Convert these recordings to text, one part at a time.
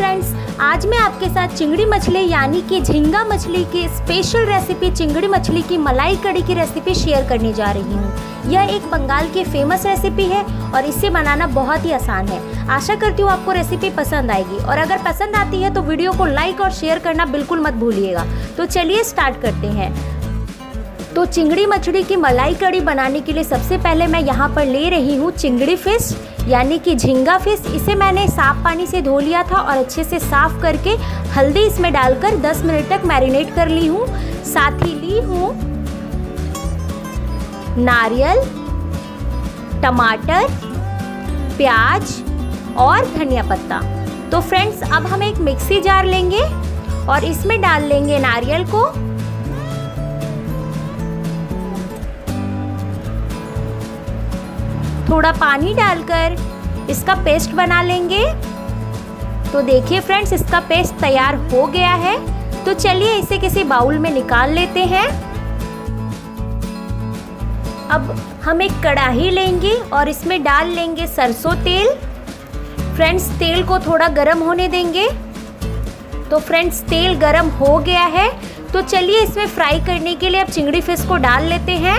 Friends, आज मैं आपके साथ चिंगड़ी मछली यानी कि झींगा मछली की स्पेशल रेसिपी चिंगड़ी मछली की मलाई कड़ी की रेसिपी शेयर करने जा रही हूँ। यह एक बंगाल की फेमस रेसिपी है और इसे बनाना बहुत ही आसान है। आशा करती हूँ आपको रेसिपी पसंद आएगी और अगर पसंद आती है तो वीडियो को लाइक और शेयर करना बिल्कुल मत भूलिएगा। तो चलिए स्टार्ट करते हैं। तो चिंगड़ी मछली की मलाई कड़ी बनाने के लिए सबसे पहले मैं यहाँ पर ले रही हूँ चिंगड़ी फिश यानी कि झींगा फिश। इसे मैंने साफ पानी से धो लिया था और अच्छे से साफ करके हल्दी इसमें डालकर 10 मिनट तक मैरिनेट कर ली हूँ। साथ ही ली हूँ नारियल, टमाटर, प्याज और धनिया पत्ता। तो फ्रेंड्स, अब हम एक मिक्सी जार लेंगे और इसमें डाल लेंगे नारियल को, थोड़ा पानी डालकर इसका पेस्ट बना लेंगे। तो देखिए फ्रेंड्स, इसका पेस्ट तैयार हो गया है। तो चलिए इसे किसी बाउल में निकाल लेते हैं। अब हम एक कढ़ाई लेंगे और इसमें डाल लेंगे सरसों तेल। फ्रेंड्स, तेल को थोड़ा गर्म होने देंगे। तो फ्रेंड्स, तेल गर्म हो गया है। तो चलिए इसमें फ्राई करने के लिए अब चिंगड़ी फिश को डाल लेते हैं।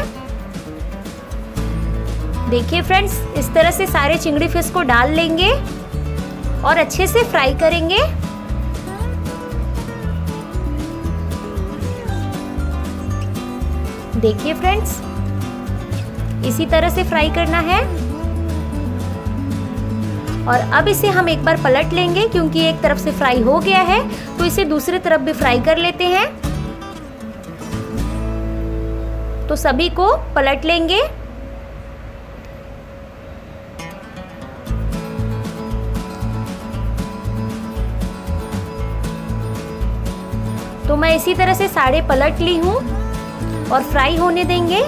देखिए फ्रेंड्स, इस तरह से सारे चिंगड़ी फिश को डाल लेंगे और अच्छे से फ्राई करेंगे। देखिए फ्रेंड्स, इसी तरह से फ्राई करना है। और अब इसे हम एक बार पलट लेंगे क्योंकि एक तरफ से फ्राई हो गया है, तो इसे दूसरी तरफ भी फ्राई कर लेते हैं। तो सभी को पलट लेंगे। तो मैं इसी तरह से सारे पलट ली हूँ और फ्राई होने देंगे।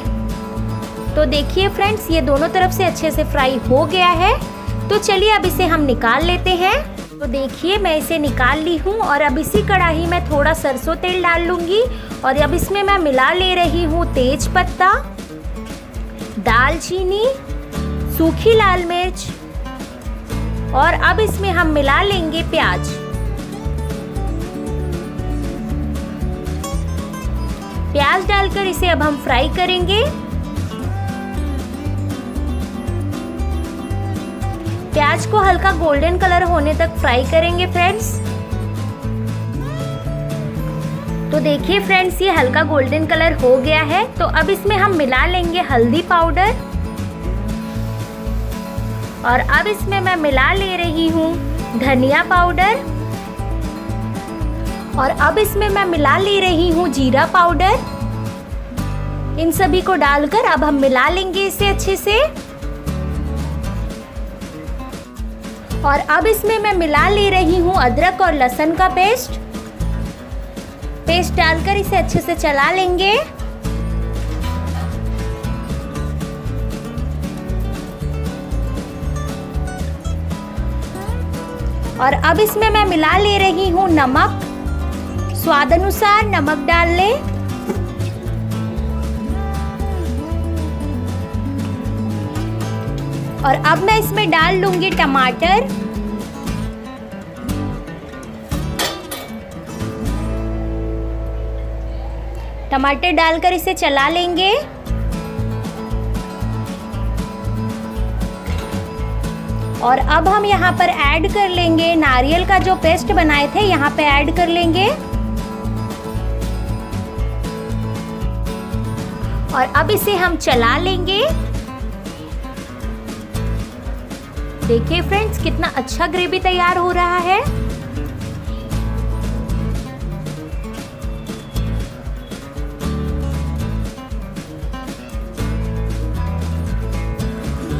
तो देखिए फ्रेंड्स, ये दोनों तरफ से अच्छे से फ्राई हो गया है। तो चलिए अब इसे हम निकाल लेते हैं। तो देखिए मैं इसे निकाल ली हूँ और अब इसी कढ़ाई में थोड़ा सरसों तेल डाल लूँगी और अब इसमें मैं मिला ले रही हूँ तेज पत्ता, दालचीनी, सूखी लाल मिर्च और अब इसमें हम मिला लेंगे प्याज। प्याज डालकर इसे अब हम फ्राई करेंगे। प्याज को हल्का गोल्डन कलर होने तक फ्राई करेंगे फ्रेंड्स। तो देखिए फ्रेंड्स, ये हल्का गोल्डन कलर हो गया है। तो अब इसमें हम मिला लेंगे हल्दी पाउडर और अब इसमें मैं मिला ले रही हूँ धनिया पाउडर और अब इसमें मैं मिला ले रही हूँ जीरा पाउडर। इन सभी को डालकर अब हम मिला लेंगे इसे अच्छे से। और अब इसमें मैं मिला ले रही हूँ अदरक और लहसुन का पेस्ट डालकर इसे अच्छे से चला लेंगे। और अब इसमें मैं मिला ले रही हूँ नमक, स्वाद अनुसार नमक डाल लें। और अब मैं इसमें डाल लूंगी टमाटर डालकर इसे चला लेंगे। और अब हम यहाँ पर ऐड कर लेंगे नारियल का जो पेस्ट बनाए थे, यहाँ पे ऐड कर लेंगे। और अब इसे हम चला लेंगे। देखिए फ्रेंड्स, कितना अच्छा ग्रेवी तैयार हो रहा है।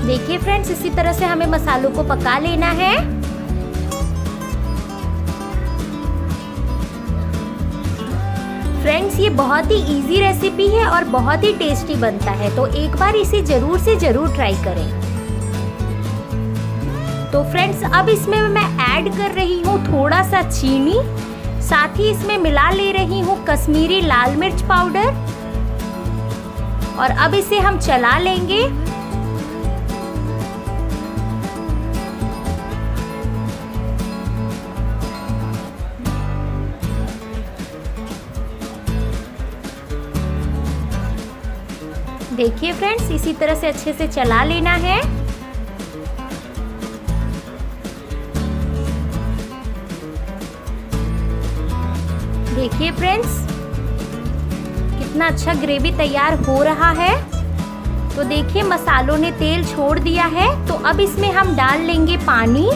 देखिए फ्रेंड्स, इसी तरह से हमें मसालों को पका लेना है। फ्रेंड्स, ये बहुत ही इजी रेसिपी है और बहुत ही टेस्टी बनता है। तो एक बार इसे जरूर से जरूर ट्राई करें। तो फ्रेंड्स, अब इसमें मैं ऐड कर रही हूँ थोड़ा सा चीनी, साथ ही इसमें मिला ले रही हूँ कश्मीरी लाल मिर्च पाउडर और अब इसे हम चला लेंगे। देखिए फ्रेंड्स, इसी तरह से अच्छे से चला लेना है। देखिए फ्रेंड्स, कितना अच्छा ग्रेवी तैयार हो रहा है। तो देखिए मसालों ने तेल छोड़ दिया है, तो अब इसमें हम डाल लेंगे पानी।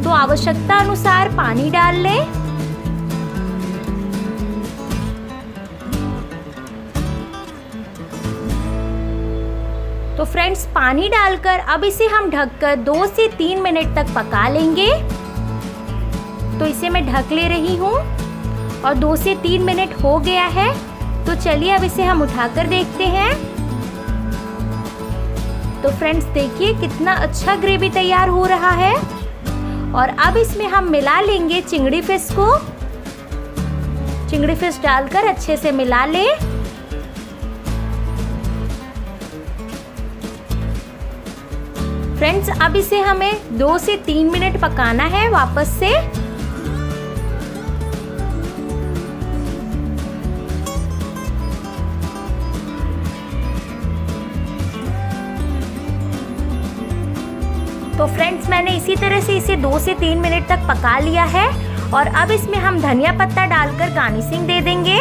तो आवश्यकता अनुसार पानी डाल लें। तो फ्रेंड्स, पानी डालकर अब इसे हम ढककर 2 से 3 मिनट तक पका लेंगे। तो इसे मैं ढक ले रही हूँ और 2 से 3 मिनट हो गया है। तो चलिए अब इसे हम उठाकर देखते हैं। तो फ्रेंड्स देखिए कितना अच्छा ग्रेवी तैयार हो रहा है। और अब इसमें हम मिला लेंगे चिंगड़ी फिश को। चिंगड़ी फिश डालकर अच्छे से मिला लें। फ्रेंड्स, अब इसे हमें 2 से 3 मिनट पकाना है वापस से। तो फ्रेंड्स, मैंने इसी तरह से इसे 2 से 3 मिनट तक पका लिया है। और अब इसमें हम धनिया पत्ता डालकर गार्निशिंग दे देंगे।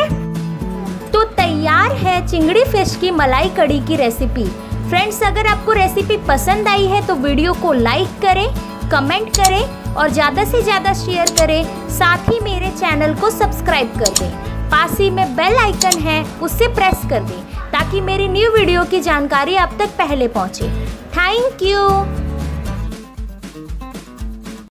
तो तैयार है चिंगड़ी फिश की मलाई कड़ी की रेसिपी। फ्रेंड्स, अगर आपको रेसिपी पसंद आई है तो वीडियो को लाइक करें, कमेंट करें और ज़्यादा से ज़्यादा शेयर करें। साथ ही मेरे चैनल को सब्सक्राइब कर दें। पास ही में बेल आइकन है, उससे प्रेस कर दें ताकि मेरी न्यू वीडियो की जानकारी आप तक पहले पहुंचे। Thank you.